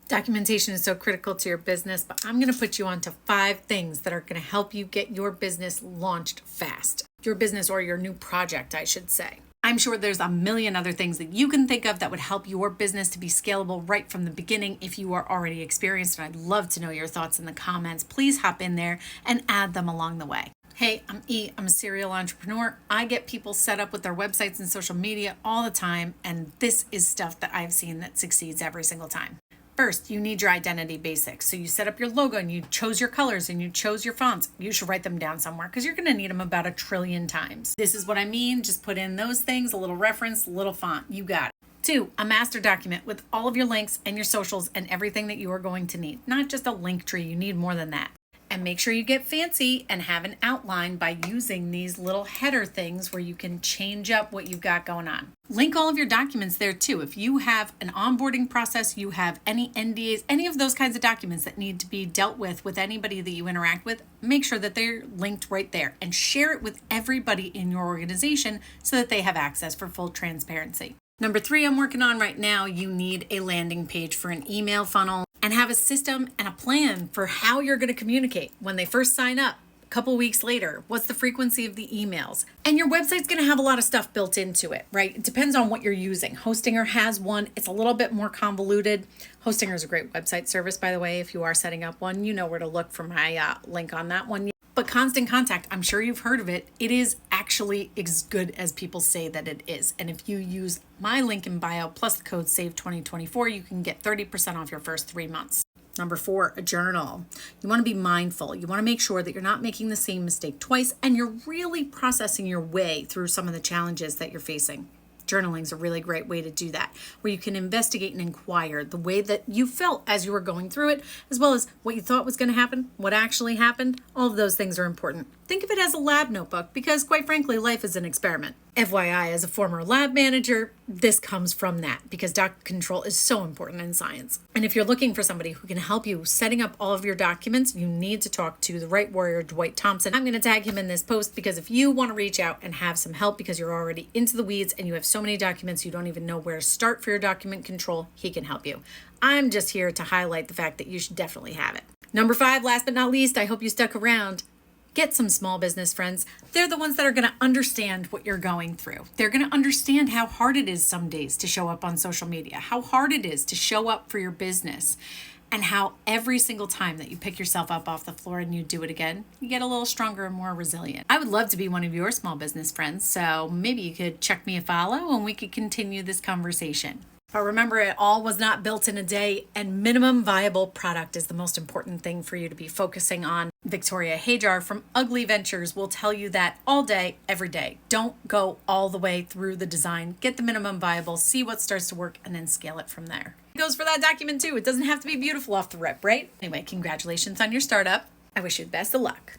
Documentation is so critical to your business, but I'm going to put you on to 5 things that are going to help you get your business launched fast. Your business, or your new project, I should say. I'm sure there's a million other things that you can think of that would help your business to be scalable right from the beginning if you are already experienced. And I'd love to know your thoughts in the comments. Please hop in there and add them along the way. Hey, I'm E. I'm a serial entrepreneur. I get people set up with their websites and social media all the time, and this is stuff that I've seen that succeeds every single time. First, you need your identity basics. So you set up your logo and you chose your colors and you chose your fonts. You should write them down somewhere because you're going to need them about 1 trillion times. This is what I mean. Just put in those things, a little reference, a little font. You got it. 2, a master document with all of your links and your socials and everything that you are going to need. Not just a link tree. You need more than that. And make sure you get fancy and have an outline by using these little header things where you can change up what you've got going on. Link all of your documents there too. If you have an onboarding process, you have any NDAs, any of those kinds of documents that need to be dealt with anybody that you interact with, make sure that they're linked right there and share it with everybody in your organization so that they have access for full transparency. Number 3, I'm working on right now, you need a landing page for an email funnel and have a system and a plan for how you're going to communicate when they first sign up. A couple weeks later, what's the frequency of the emails? And your website's going to have a lot of stuff built into it, right? It depends on what you're using. Hostinger has one. It's a little bit more convoluted. Hostinger is a great website service, by the way. If you are setting up one, you know where to look for my link on that one. But Constant Contact, I'm sure you've heard of it. It is actually as good as people say that it is. And if you use my link in bio plus the code SAVE2024, you can get 30% off your first 3 months. Number 4, a journal. You want to be mindful. You want to make sure that you're not making the same mistake twice and you're really processing your way through some of the challenges that you're facing. Journaling is a really great way to do that, where you can investigate and inquire the way that you felt as you were going through it, as well as what you thought was going to happen, what actually happened. All of those things are important. Think of it as a lab notebook because, quite frankly, life is an experiment. FYI, as a former lab manager, this comes from that because doc control is so important in science. And if you're looking for somebody who can help you setting up all of your documents, you need to talk to the right warrior, Dwight Thompson. I'm going to tag him in this post because if you want to reach out and have some help because you're already into the weeds and you have so many documents you don't even know where to start for your document control, he can help you. I'm just here to highlight the fact that you should definitely have it. Number 5, last but not least, I hope you stuck around. Get some small business friends. They're the ones that are going to understand what you're going through. They're going to understand how hard it is some days to show up on social media, how hard it is to show up for your business, and how every single time that you pick yourself up off the floor and you do it again, you get a little stronger and more resilient. I would love to be one of your small business friends, so maybe you could check me a follow and we could continue this conversation. But remember, it all was not built in a day, and minimum viable product is the most important thing for you to be focusing on. Victoria Hajar from Ugly Ventures will tell you that all day, every day. Don't go all the way through the design. Get the minimum viable, see what starts to work, and then scale it from there. It goes for that document too. It doesn't have to be beautiful off the rip, right? Anyway, congratulations on your startup. I wish you the best of luck.